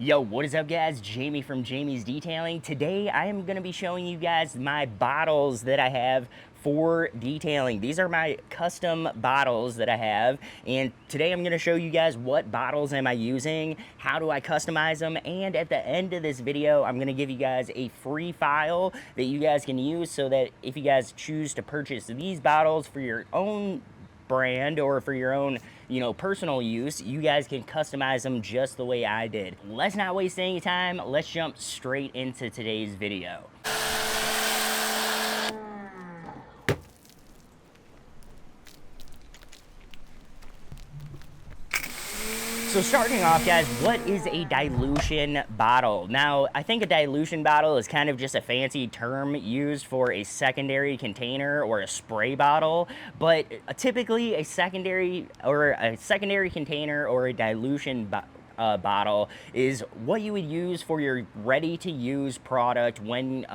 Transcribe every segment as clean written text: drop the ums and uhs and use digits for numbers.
Yo, what is up guys? Jamie from Jamie's Detailing. Today I am going to be showing you guys my bottles that I have for detailing. These are my custom bottles that I have, and today I'm going to show you guys what bottles am I using, how do I customize them, and at the end of this video I'm going to give you guys a free file that you guys can use so that if you guys choose to purchase these bottles for your own brand or for your own, personal use, you guys can customize them just the way I did. Let's not waste any time. Let's jump straight into today's video. So starting off, guys, what is a dilution bottle? Now, I think a dilution bottle is kind of just a fancy term used for a secondary container or a spray bottle, but typically a secondary container or a dilution bottle is what you would use for your ready-to-use product when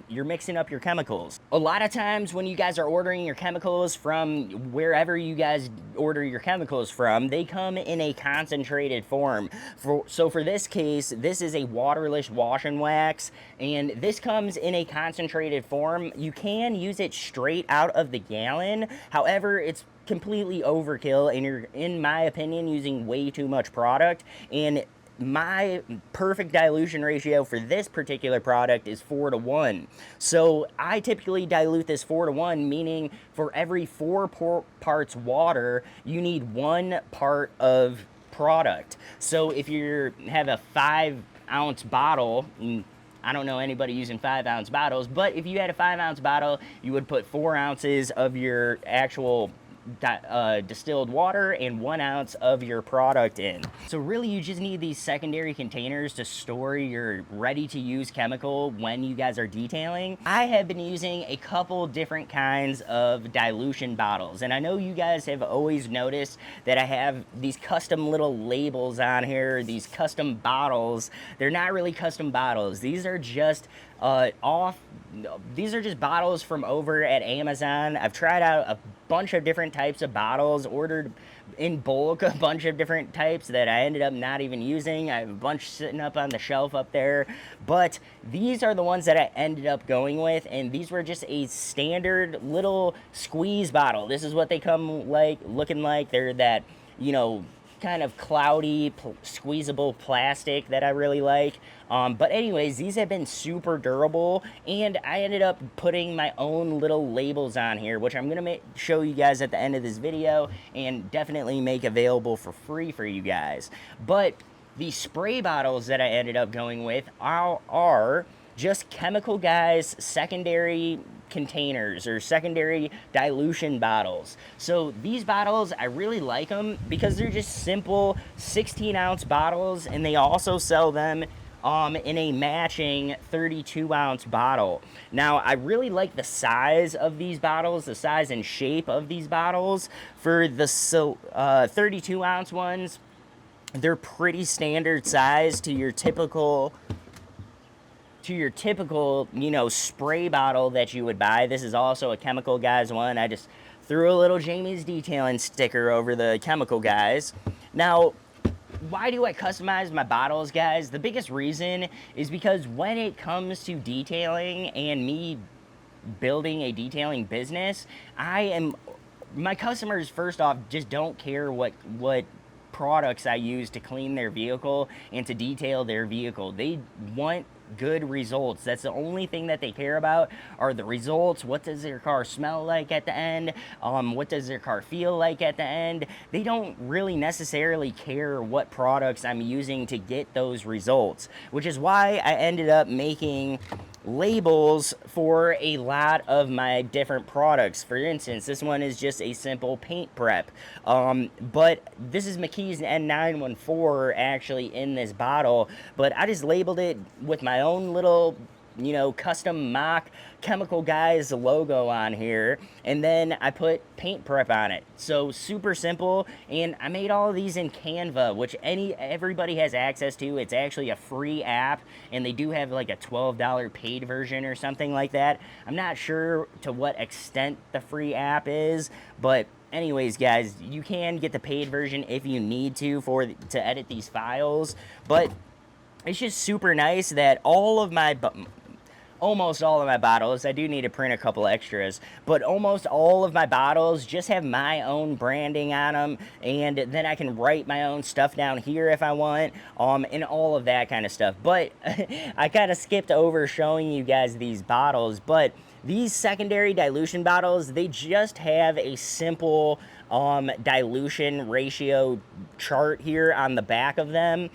you're mixing up your chemicals. A lot of times when you guys are ordering your chemicals from wherever you guys order your chemicals from, they come in a concentrated form. So for this case, this is a waterless wash and wax, and this comes in a concentrated form. You can use it straight out of the gallon. However, it's completely overkill, and you're, in my opinion, using way too much product. And my perfect dilution ratio for this particular product is 4:1. So I typically dilute this 4:1, meaning for every 4 parts water, you need 1 part of product. So if you have a 5-ounce bottle, I don't know anybody using 5-ounce bottles, but if you had a 5-ounce bottle, you would put 4 ounces of your actual distilled water and 1 ounce of your product in. So really you just need these secondary containers to store your ready-to-use chemical when you guys are detailing. I have been using a couple different kinds of dilution bottles, and I know you guys have always noticed that I have these custom little labels on here, these custom bottles. They're not really custom bottles. These are just these are just bottles from over at Amazon. I've tried out a bunch of different types of bottles, ordered in bulk a bunch of different types that I ended up not even using. I have a bunch sitting up on the shelf up there, but these are the ones that I ended up going with, and these were just a standard little squeeze bottle. This is what they come like, looking like. They're that, kind of cloudy, squeezable plastic that I really like. But anyways, these have been super durable, and I ended up putting my own little labels on here, which I'm gonna show you guys at the end of this video and definitely make available for free for you guys. But the spray bottles that I ended up going with are just Chemical Guys secondary containers or secondary dilution bottles. So these bottles, I really like them because they're just simple 16-ounce bottles, and they also sell them in a matching 32-ounce bottle. Now, I really like the size of these bottles, the size and shape of these bottles. For the 32-ounce ones, they're pretty standard size to your typical spray bottle that you would buy. This is also a Chemical Guys one. I just threw a little Jamie's Detailing sticker over the Chemical Guys. Now, why do I customize my bottles, guys? The biggest reason is because when it comes to detailing and me building a detailing business, my customers, first off, just don't care what products I use to clean their vehicle and to detail their vehicle. They want good results. That's the only thing that they care about, are the results. What does their car smell like at the end? What does their car feel like at the end? They don't really necessarily care what products I'm using to get those results, which is why I ended up making labels for a lot of my different products. For instance, this one is just a simple paint prep, but this is McKee's N914 actually in this bottle, but I just labeled it with my own little custom mock Chemical Guys logo on here, and then I put paint prep on it. So super simple, and I made all of these in Canva, which everybody has access to. It's actually a free app, and they do have like a $12 paid version or something like that. I'm not sure to what extent the free app is, but anyways, guys, you can get the paid version if you need to edit these files. But it's just super nice that all of my almost all of my bottles, I do need to print a couple extras, but almost all of my bottles just have my own branding on them, and then I can write my own stuff down here if I want, and all of that kind of stuff. But I kind of skipped over showing you guys these bottles, but these secondary dilution bottles, they just have a simple dilution ratio chart here on the back of them.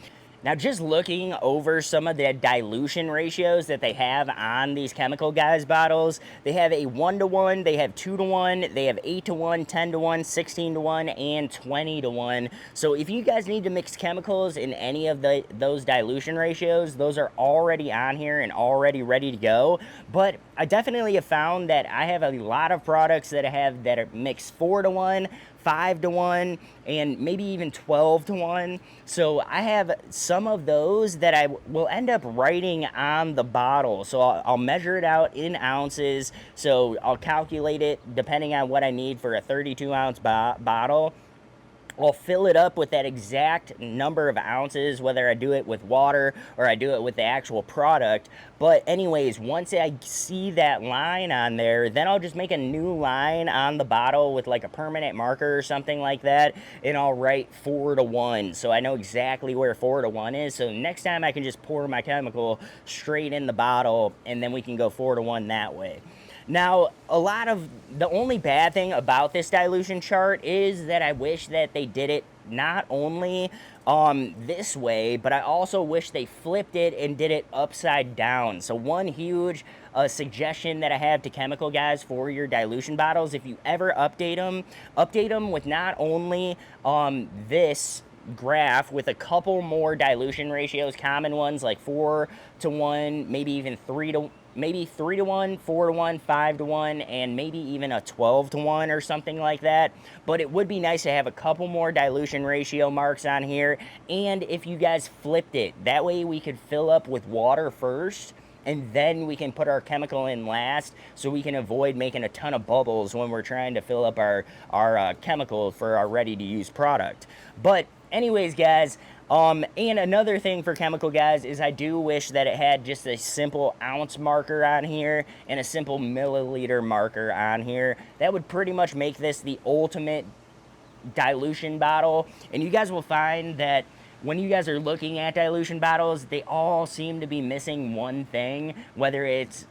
Now, just looking over some of the dilution ratios that they have on these Chemical Guys bottles, they have a 1-to-1, they have 2-to-1, they have 8-to-1, 10-to-1, 16-to-1, and 20-to-1. So if you guys need to mix chemicals in any of those dilution ratios, those are already on here and already ready to go. But I definitely have found that I have a lot of products that are mixed 4-to-1, 5-to-1, and maybe even 12-to-1. So I have some of those that I will end up writing on the bottle. So I'll measure it out in ounces. So I'll calculate it depending on what I need for a 32-ounce bottle. I'll fill it up with that exact number of ounces, whether I do it with water or I do it with the actual product. But anyways, once I see that line on there, then I'll just make a new line on the bottle with like a permanent marker or something like that, and I'll write 4-to-1. So I know exactly where 4-to-1 is. So next time I can just pour my chemical straight in the bottle, and then we can go 4-to-1 that way. Now, the only bad thing about this dilution chart is that I wish that they did it not only this way, but I also wish they flipped it and did it upside down. So one huge suggestion that I have to Chemical Guys for your dilution bottles, if you ever update them with not only this graph with a couple more dilution ratios, common ones like 4-to-1, maybe even 3-to-1, 4-to-1, 5-to-1, and maybe even a 12-to-1 or something like that. But it would be nice to have a couple more dilution ratio marks on here. And if you guys flipped it, that way we could fill up with water first, and then we can put our chemical in last, so we can avoid making a ton of bubbles when we're trying to fill up our chemical for our ready-to-use product. But anyways, guys, and another thing for Chemical Guys is I do wish that it had just a simple ounce marker on here and a simple milliliter marker on here. That would pretty much make this the ultimate dilution bottle. And you guys will find that when you guys are looking at dilution bottles, they all seem to be missing one thing, whether it's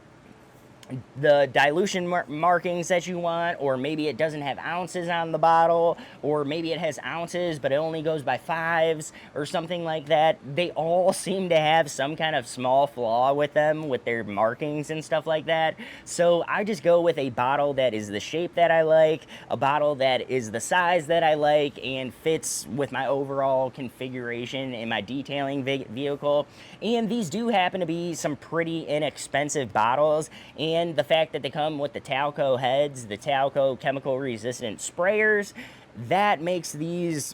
the dilution markings that you want, or maybe it doesn't have ounces on the bottle, or maybe it has ounces but it only goes by fives or something like that. They all seem to have some kind of small flaw with them, with their markings and stuff like that. So I just go with a bottle that is the shape that I like, a bottle that is the size that I like and fits with my overall configuration in my detailing vehicle. And these do happen to be some pretty inexpensive bottles, and the fact that they come with the Talco heads, the Talco chemical resistant sprayers, that makes these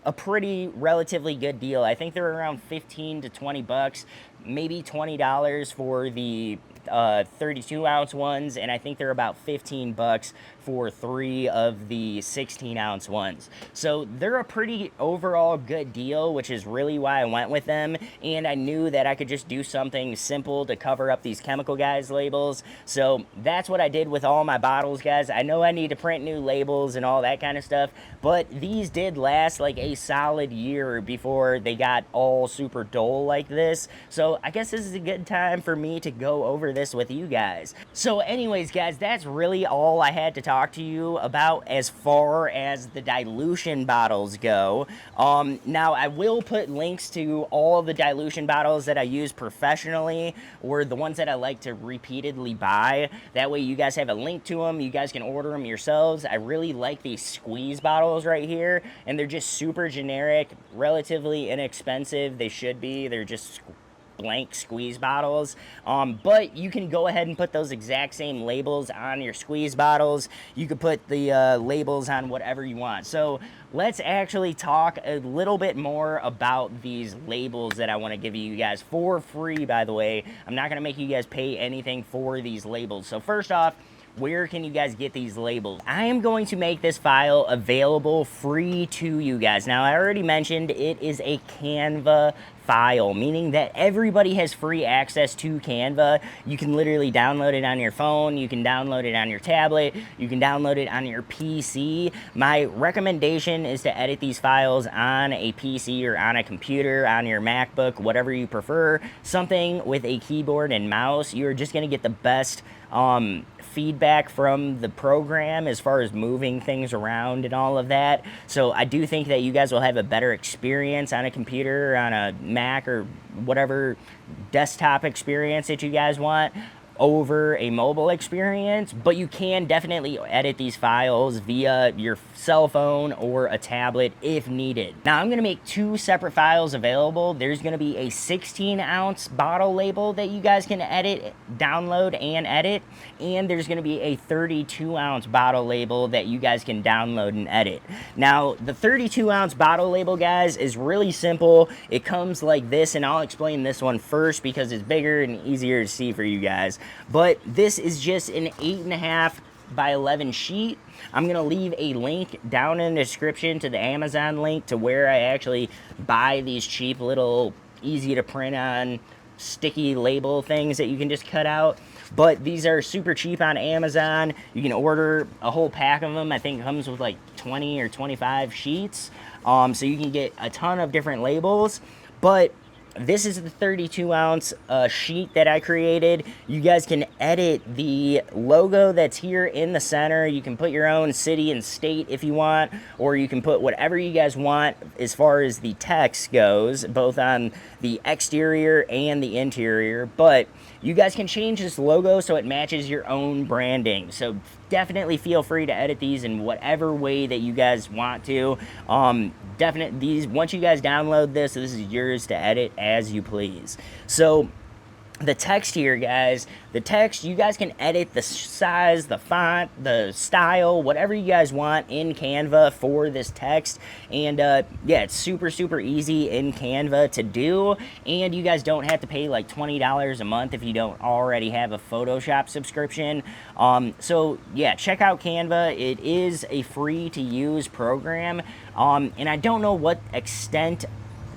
a pretty relatively good deal. I think they're around 15 to 20 bucks, maybe $20 for the 32-ounce ones, and I think they're about 15 bucks for 3 of the 16-ounce ones. So they're a pretty overall good deal, which is really why I went with them. And I knew that I could just do something simple to cover up these Chemical Guys labels. So that's what I did with all my bottles, guys. I know I need to print new labels and all that kind of stuff, but these did last like a solid year before they got all super dull like this. So I guess this is a good time for me to go over this with you guys. So anyways, guys, that's really all I had to talk to you about as far as the dilution bottles go. Now I will put links to all the dilution bottles that I use professionally, or the ones that I like to repeatedly buy. That way you guys have a link to them, you guys can order them yourselves. I really like these squeeze bottles right here, and they're just super generic, relatively inexpensive. They should be. They're just blank squeeze bottles, but you can go ahead and put those exact same labels on your squeeze bottles. You could put the labels on whatever you want. So let's actually talk a little bit more about these labels that I want to give you guys for free, by the way. I'm not going to make you guys pay anything for these labels. So first off, where can you guys get these labels? I am going to make this file available free to you guys. Now, I already mentioned it is a Canva file, meaning that everybody has free access to Canva. You can literally download it on your phone, you can download it on your tablet, you can download it on your PC. My recommendation is to edit these files on a PC or on a computer, on your MacBook, whatever you prefer, something with a keyboard and mouse. You're just gonna get the best feedback from the program as far as moving things around and all of that. So I do think that you guys will have a better experience on a computer, on a Mac, or whatever desktop experience that you guys want over a mobile experience, but you can definitely edit these files via your cell phone or a tablet if needed. Now, I'm gonna make two separate files available. There's gonna be a 16-ounce bottle label that you guys can edit, download, and edit, and there's gonna be a 32-ounce bottle label that you guys can download and edit. Now, the 32-ounce bottle label, guys, is really simple. It comes like this, and I'll explain this one first because it's bigger and easier to see for you guys. But this is just an 8.5 by 11 sheet. I'm going to leave a link down in the description to the Amazon link to where I actually buy these cheap little easy to print on sticky label things that you can just cut out. But these are super cheap on Amazon. You can order a whole pack of them. I think it comes with like 20 or 25 sheets. So you can get a ton of different labels. But this is the 32-ounce sheet that I created. You guys can edit the logo that's here in the center. You can put your own city and state if you want, or you can put whatever you guys want as far as the text goes, both on the exterior and the interior. But you guys can change this logo so it matches your own branding. So definitely feel free to edit these in whatever way that you guys want to. Once you guys download this is yours to edit as you please. So the text here, guys, the text, you guys can edit the size, the font, the style, whatever you guys want in Canva for this text. And yeah, it's super, super easy in Canva to do. And you guys don't have to pay like $20 a month if you don't already have a Photoshop subscription. So yeah, check out Canva. It is a free to use program. And I don't know what extent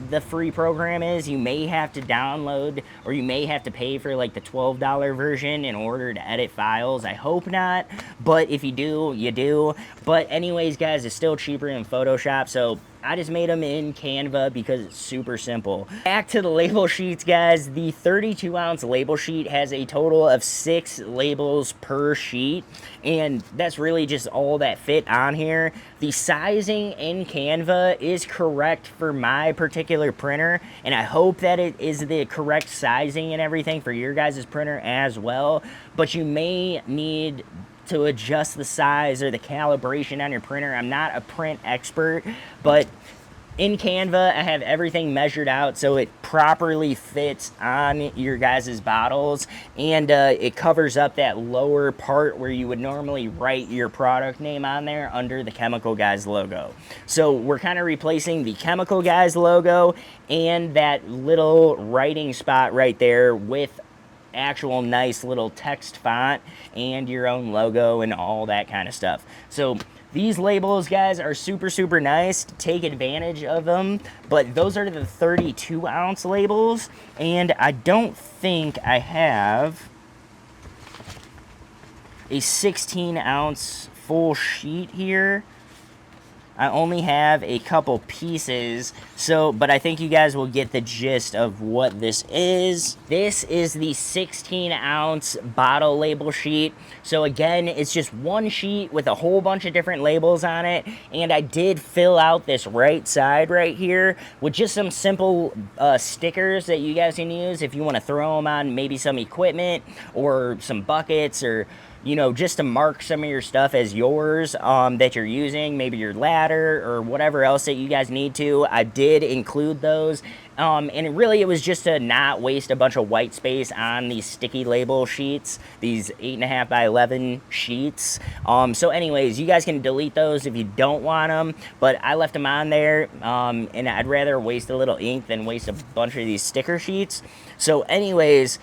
the free program is. You may have to download, or you may have to pay for like the $12 version in order to edit files. I hope not, but if you do, you do. But anyways, guys, it's still cheaper than Photoshop, so I just made them in Canva because it's super simple. Back to the label sheets, guys. The 32-ounce label sheet has a total of 6 labels per sheet, and that's really just all that fit on here. The sizing in Canva is correct for my particular printer, and I hope that it is the correct sizing and everything for your guys' printer as well, but you may need to adjust the size or the calibration on your printer. I'm not a print expert, but in Canva, I have everything measured out so it properly fits on your guys' bottles, and it covers up that lower part where you would normally write your product name on there under the Chemical Guys logo. So we're kind of replacing the Chemical Guys logo and that little writing spot right there with actual nice little text font and your own logo and all that kind of stuff. So these labels, guys, are super, super nice. Take advantage of them. But those are the 32-ounce labels, and I don't think I have a 16-ounce full sheet here. I only have a couple pieces, but I think you guys will get the gist of what this is. This is the 16-ounce bottle label sheet. So again, it's just one sheet with a whole bunch of different labels on it, and I did fill out this right side right here with just some simple stickers that you guys can use if you want to throw them on maybe some equipment or some buckets, or you know, just to mark some of your stuff as yours that you're using, maybe your ladder or whatever else that you guys need to. I did include those. And it was just to not waste a bunch of white space on these sticky label sheets, these 8.5 by 11 sheets. So anyways, you guys can delete those if you don't want them, but I left them on there, and I'd rather waste a little ink than waste a bunch of these sticker sheets. So anyways,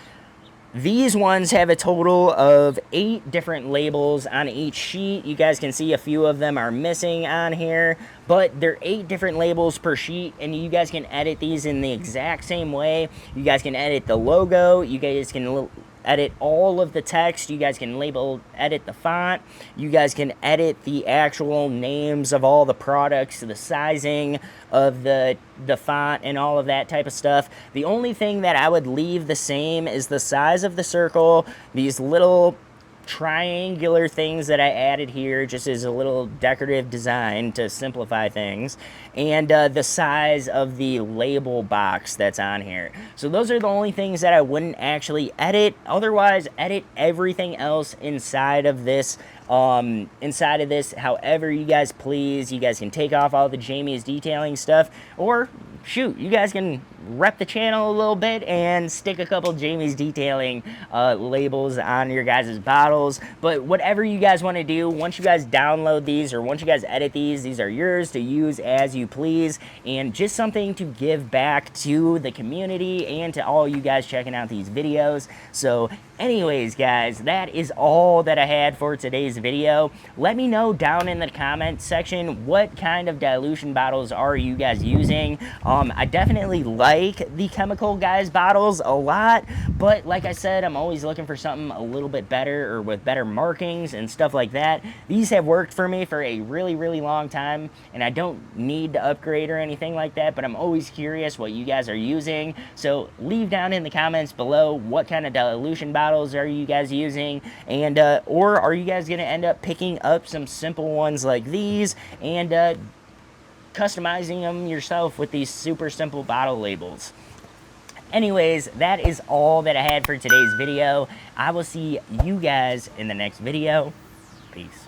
These ones have a total of 8 different labels on each sheet. You guys can see a few of them are missing on here, but they're 8 different labels per sheet, and you guys can edit these in the exact same way. You guys can edit the logo, you guys can edit all of the text, you guys can edit the font, you guys can edit the actual names of all the products, the sizing of the font and all of that type of stuff. The only thing that I would leave the same is the size of the circle, these little triangular things that I added here just as a little decorative design to simplify things, and the size of the label box that's on here. So those are the only things that I wouldn't actually edit. Otherwise, edit everything else inside of this however you guys please. You guys can take off all the Jamie's detailing stuff, or shoot, you guys can rep the channel a little bit and stick a couple Jamie's detailing labels on your guys' bottles. But whatever you guys want to do, once you guys download these or once you guys edit these are yours to use as you please, and just something to give back to the community and to all you guys checking out these videos. So anyways, guys, that is all that I had for today's video. Let me know down in the comment section what kind of dilution bottles are you guys using. I definitely like the chemical guys bottles a lot, but like I said, I'm always looking for something a little bit better or with better markings and stuff like that. These have worked for me for a really long time, and I don't need to upgrade or anything like that, but I'm always curious what you guys are using. So leave down in the comments below what kind of dilution bottles are you guys using, and or are you guys gonna end up picking up some simple ones like these and customizing them yourself with these super simple bottle labels. Anyways, that is all that I had for today's video. I will see you guys in the next video. Peace.